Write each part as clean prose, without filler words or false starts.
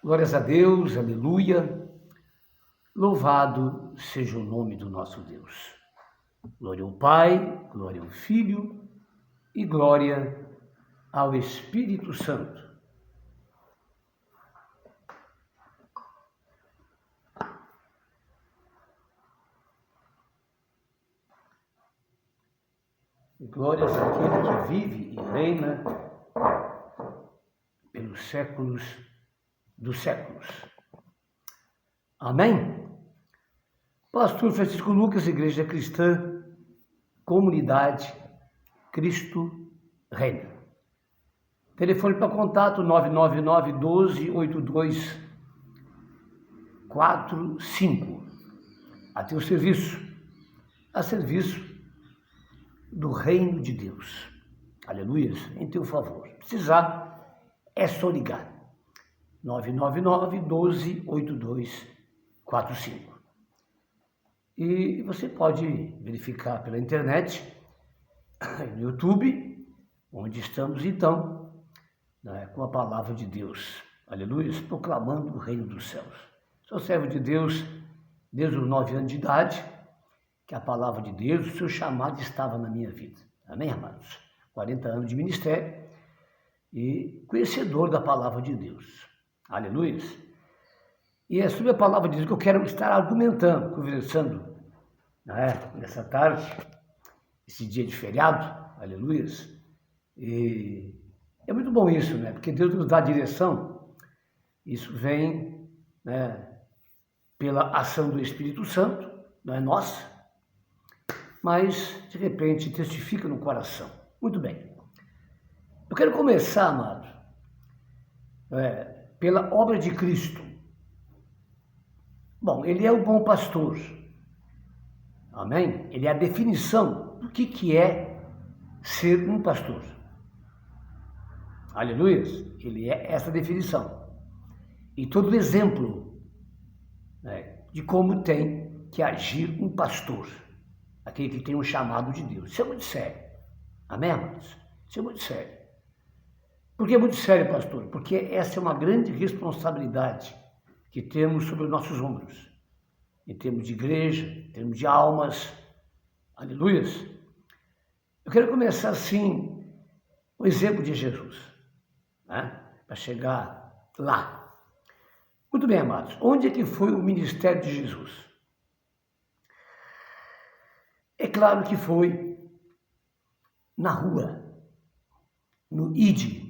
Glórias a Deus, aleluia. Louvado seja o nome do nosso Deus. Glória ao Pai, glória ao Filho e glória ao Espírito Santo. E glórias àquele que vive e reina pelos séculos dos séculos. Amém? Pastor Francisco Lucas, Igreja Cristã, Comunidade Cristo Reina. Telefone para contato 999-12-8245. A teu serviço, a serviço do Reino de Deus. Aleluia, em teu favor. Precisar, é só ligar. 999-12-8245. E você pode verificar pela internet, no YouTube, onde estamos então, com a palavra de Deus. Aleluia, proclamando o reino dos céus. Sou servo de Deus desde os 9 anos de idade, que a palavra de Deus, o seu chamado estava na minha vida. Amém, amados? 40 anos de ministério e conhecedor da palavra de Deus. Aleluia. E é sobre a palavra de Deus que eu quero estar argumentando, conversando, nessa tarde, esse dia de feriado. Aleluia. E é muito bom isso, porque Deus nos dá direção. Isso vem, pela ação do Espírito Santo, não é nossa, mas de repente testifica no coração. Muito bem. Eu quero começar, amado, pela obra de Cristo. Bom, ele é o bom pastor. Amém? Ele é a definição do que é ser um pastor. Aleluia. Ele é essa definição. E todo o exemplo de como tem que agir um pastor. Aquele que tem um chamado de Deus. Isso é muito sério. Amém, amados? Isso é muito sério. Por que é muito sério, pastor? Porque essa é uma grande responsabilidade que temos sobre os nossos ombros. Em termos de igreja, em termos de almas. Aleluia. Eu quero começar assim, o exemplo de Jesus. Para chegar lá. Muito bem, amados. Onde é que foi o ministério de Jesus? É claro que foi na rua, no Ide.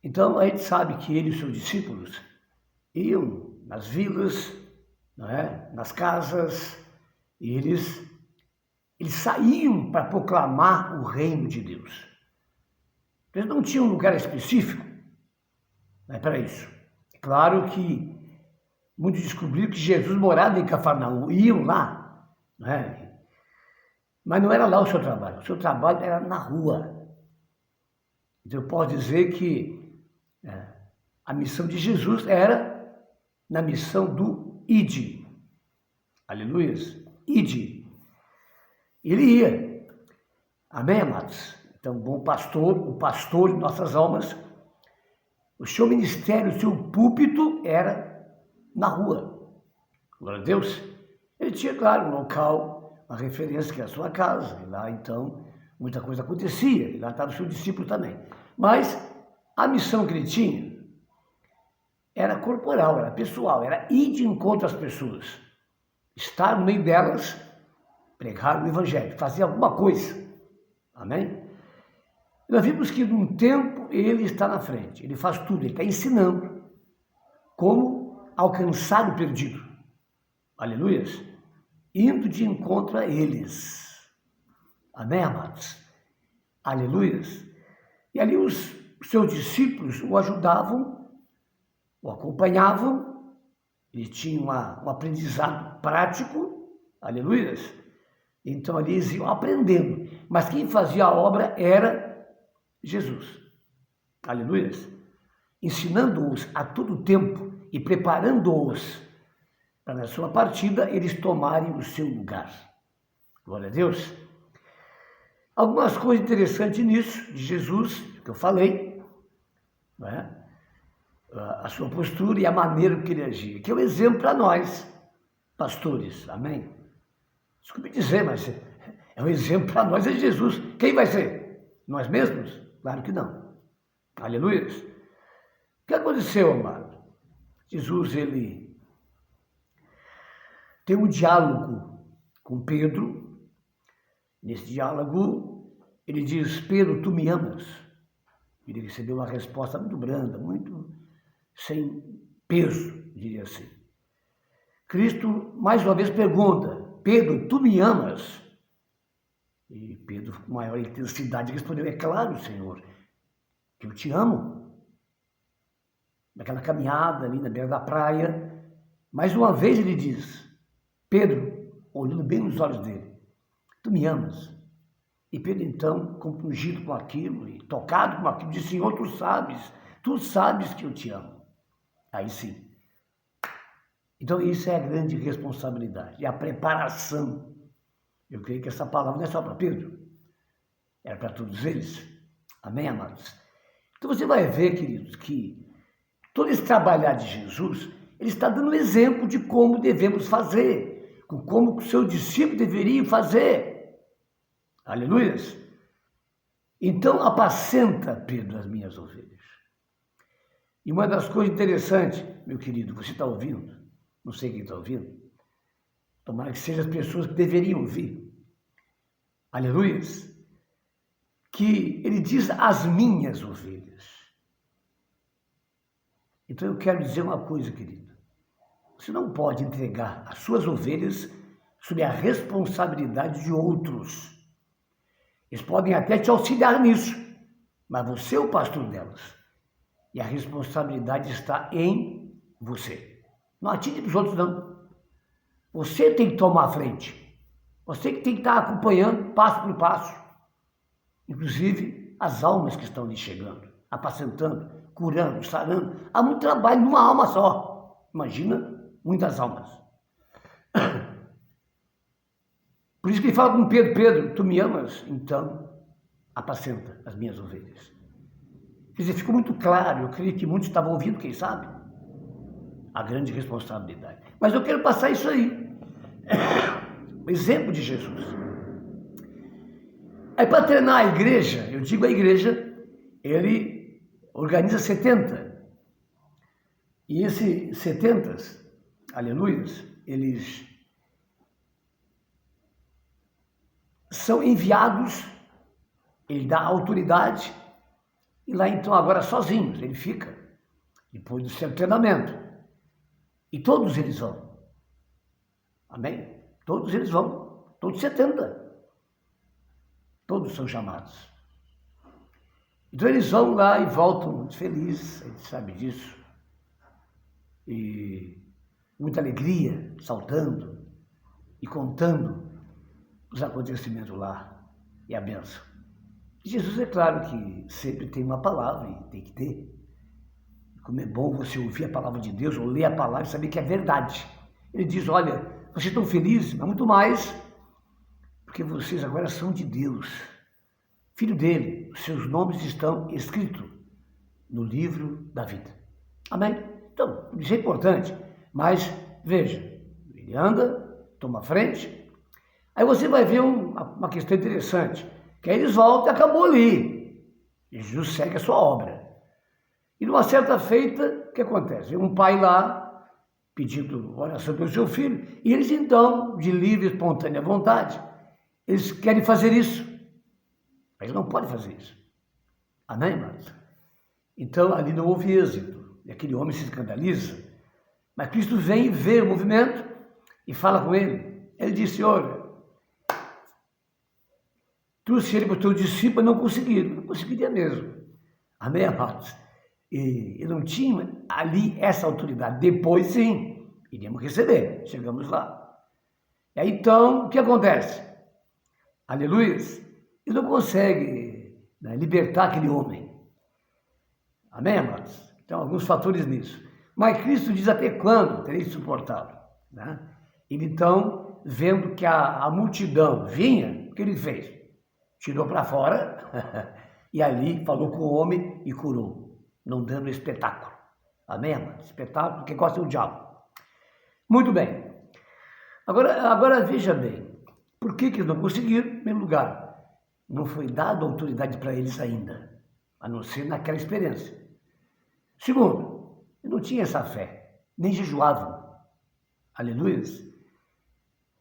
Então, a gente sabe que ele e os seus discípulos iam nas vilas, nas casas, e eles saíam para proclamar o reino de Deus. Eles não tinham um lugar específico para isso. É claro que muitos descobriram que Jesus morava em Cafarnaum, iam lá, mas não era lá o seu trabalho. O seu trabalho era na rua. Então eu posso dizer que a missão de Jesus era na missão do Ide. Aleluia. Ide. Ele ia. Amém, amados? Então, bom pastor, o pastor de nossas almas, o seu ministério, o seu púlpito era na rua. Glória a Deus. Ele tinha, claro, um local, uma referência que era a sua casa. E lá, então, muita coisa acontecia. E lá estava o seu discípulo também. Mas a missão que ele tinha era corporal, era pessoal, era ir de encontro às pessoas. Estar no meio delas, pregar o evangelho, fazer alguma coisa. Amém? Nós vimos que num tempo ele está na frente, ele faz tudo, ele está ensinando como alcançar o perdido. Aleluia. Indo de encontro a eles. Amém, amados? Aleluia. E ali os seus discípulos o ajudavam, o acompanhavam, ele tinha um aprendizado prático, aleluia. Então ali eles iam aprendendo, mas quem fazia a obra era Jesus, aleluia. Ensinando-os a todo tempo e preparando-os para na sua partida eles tomarem o seu lugar. Glória a Deus. Algumas coisas interessantes nisso, de Jesus, que eu falei, a sua postura e a maneira que ele agia, que é um exemplo para nós, pastores, amém? Desculpe dizer, mas é um exemplo para nós, é Jesus. Quem vai ser? Nós mesmos? Claro que não. Aleluia. O que aconteceu, amado? Jesus, ele tem um diálogo com Pedro. Nesse diálogo, ele diz: Pedro, tu me amas? Ele recebeu uma resposta muito branda, muito sem peso, diria assim. Cristo, mais uma vez, pergunta: Pedro, tu me amas? E Pedro, com maior intensidade, respondeu: é claro, Senhor, que eu te amo. Naquela caminhada ali na beira da praia, mais uma vez ele diz: Pedro, olhando bem nos olhos dele, tu me amas? E Pedro, então, compungido com aquilo e tocado com aquilo, disse: Senhor, tu sabes que eu te amo. Aí sim. Então, isso é a grande responsabilidade, é a preparação. Eu creio que essa palavra não é só para Pedro, era para todos eles. Amém, amados? Então, você vai ver, queridos, que todo esse trabalhar de Jesus, ele está dando um exemplo de como devemos fazer, como o seu discípulo deveria fazer. Aleluias! Então, apacenta, Pedro, as minhas ovelhas. E uma das coisas interessantes, meu querido, você está ouvindo? Não sei quem está ouvindo. Tomara que sejam as pessoas que deveriam ouvir. Aleluias! Que ele diz as minhas ovelhas. Então eu quero dizer uma coisa, querido. Você não pode entregar as suas ovelhas sob a responsabilidade de outros. Eles podem até te auxiliar nisso, mas você é o pastor delas. E a responsabilidade está em você. Não atire para os outros, não. Você tem que tomar a frente. Você que tem que estar acompanhando passo por passo. Inclusive as almas que estão lhe chegando, apacentando, curando, sarando. Há muito trabalho numa alma só. Imagina muitas almas. Por isso que ele fala com Pedro: Pedro, tu me amas? Então, apacenta as minhas ovelhas. Quer dizer, ficou muito claro, eu creio que muitos estavam ouvindo, quem sabe, a grande responsabilidade. Mas eu quero passar isso aí. O exemplo de Jesus. Aí, para treinar a igreja, eu digo a igreja, ele organiza 70. E esses 70, aleluias, eles são enviados, ele dá autoridade, e lá então agora sozinhos, ele fica, depois do seu treinamento. E todos eles vão. Amém? Todos eles vão, todos 70. Todos são chamados. Então eles vão lá e voltam muito felizes, a gente sabe disso. E muita alegria, saltando e contando os acontecimentos lá e a bênção. Jesus, é claro que sempre tem uma palavra e tem que ter. Como é bom você ouvir a palavra de Deus, ou ler a palavra e saber que é verdade. Ele diz: olha, vocês estão felizes, mas muito mais, porque vocês agora são de Deus, filho dele, os seus nomes estão escritos no livro da vida. Amém? Então, isso é importante, mas veja, ele anda, toma frente, aí você vai ver uma questão interessante, que aí eles voltam e acabou ali. E Jesus segue a sua obra. E numa certa feita, o que acontece? Vem um pai lá, pedindo oração pelo seu filho, e eles então, de livre e espontânea vontade, eles querem fazer isso. Mas não podem fazer isso. Amém, irmãos? Então, ali não houve êxito. E aquele homem se escandaliza. Mas Cristo vem e vê o movimento e fala com ele. Ele disse: olha, trouxe ele para o teu discípulo, não conseguiram. Não conseguiria mesmo. Amém, amados? E eu não tinha ali essa autoridade. Depois, sim, iríamos receber. Chegamos lá. E aí, então, o que acontece? Aleluia! Ele não consegue, né, libertar aquele homem. Amém, amados? Então, alguns fatores nisso. Mas Cristo diz: até quando tereis suportado? Né? Ele, então, vendo que a multidão vinha, o que ele fez? Tirou para fora e ali falou com o homem e curou, não dando espetáculo. Amém, amado? Espetáculo, quem gosta é o diabo. Muito bem. Agora veja bem, por que eles não conseguiram? Em primeiro lugar, não foi dada autoridade para eles ainda, a não ser naquela experiência. Segundo, não tinha essa fé, nem jejuavam. Aleluia.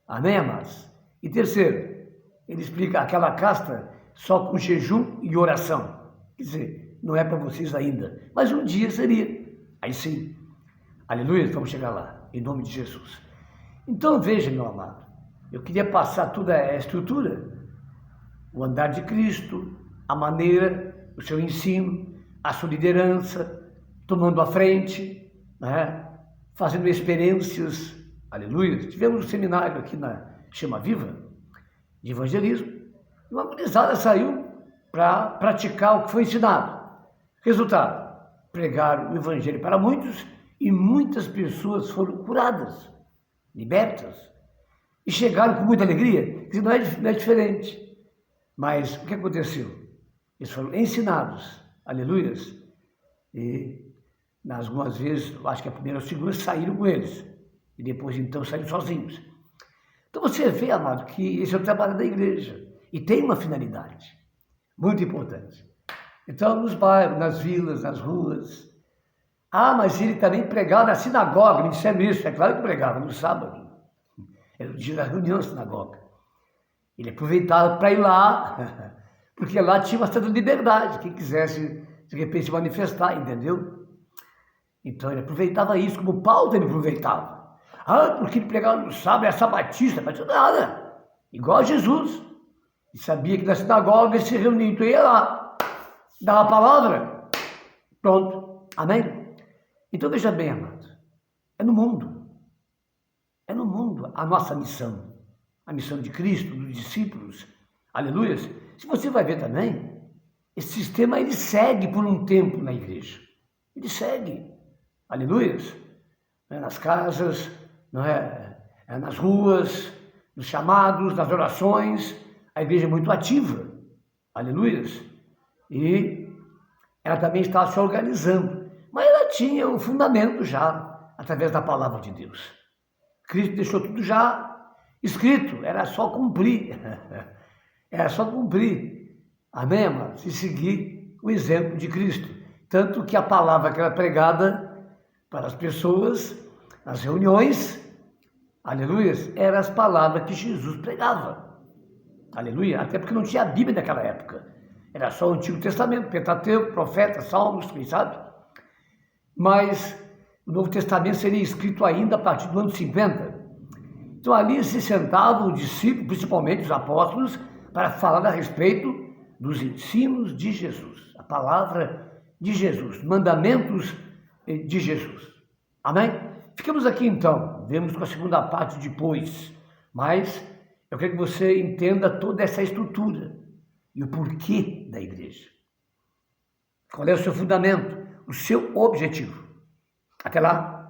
Amém, amados? E terceiro, ele explica aquela casta só com jejum e oração. Quer dizer, não é para vocês ainda, mas um dia seria. Aí sim. Aleluia, vamos chegar lá, em nome de Jesus. Então veja, meu amado, eu queria passar toda a estrutura, o andar de Cristo, a maneira, o seu ensino, a sua liderança, tomando a frente, né? Fazendo experiências, aleluia. Tivemos um seminário aqui na Chama Viva, de evangelismo, e uma gurizada saiu para praticar o que foi ensinado. Resultado, pregaram o evangelho para muitos e muitas pessoas foram curadas, libertas, e chegaram com muita alegria, que não é diferente. Mas o que aconteceu? Eles foram ensinados, aleluias, e algumas vezes, acho que a primeira ou a segunda, saíram com eles, e depois então saíram sozinhos. Então você vê, amado, que esse é o trabalho da igreja, e tem uma finalidade muito importante. Então, nos bairros, nas vilas, nas ruas. Ah, mas ele também pregava na sinagoga, me disseram isso, é claro que pregava no sábado. Era o dia da reunião na sinagoga. Ele aproveitava para ir lá, porque lá tinha uma certa liberdade, quem quisesse, de repente, se manifestar, entendeu? Então ele aproveitava isso, como Paulo também aproveitava. Ah, porque ele pregava no sábado, era sabatista, mas nada, igual a Jesus. E sabia que na sinagoga ele se reunia, então ia lá, dava a palavra, pronto, amém? Então veja bem, amado, é no mundo a nossa missão, a missão de Cristo, dos discípulos, aleluia. Se você vai ver também, esse sistema ele segue por um tempo na igreja, ele segue, aleluia, nas casas, não é? Nas ruas, nos chamados, nas orações, a igreja é muito ativa, aleluia, e ela também estava se organizando, mas ela tinha um fundamento já, através da palavra de Deus. Cristo deixou tudo já escrito, era só cumprir, era só cumprir, amém, amados? Se seguir o exemplo de Cristo, tanto que a palavra que era pregada para as pessoas, nas reuniões, aleluia, eram as palavras que Jesus pregava, aleluia, até porque não tinha a Bíblia naquela época, era só o Antigo Testamento, Pentateuco, Profetas, Salmos, quem sabe? Mas o Novo Testamento seria escrito ainda a partir do ano 50. Então ali se sentavam os discípulos, principalmente os apóstolos, para falar a respeito dos ensinos de Jesus, a palavra de Jesus, mandamentos de Jesus. Amém? Ficamos aqui então, vemos com a segunda parte depois, mas eu quero que você entenda toda essa estrutura e o porquê da igreja. Qual é o seu fundamento, o seu objetivo? Até lá.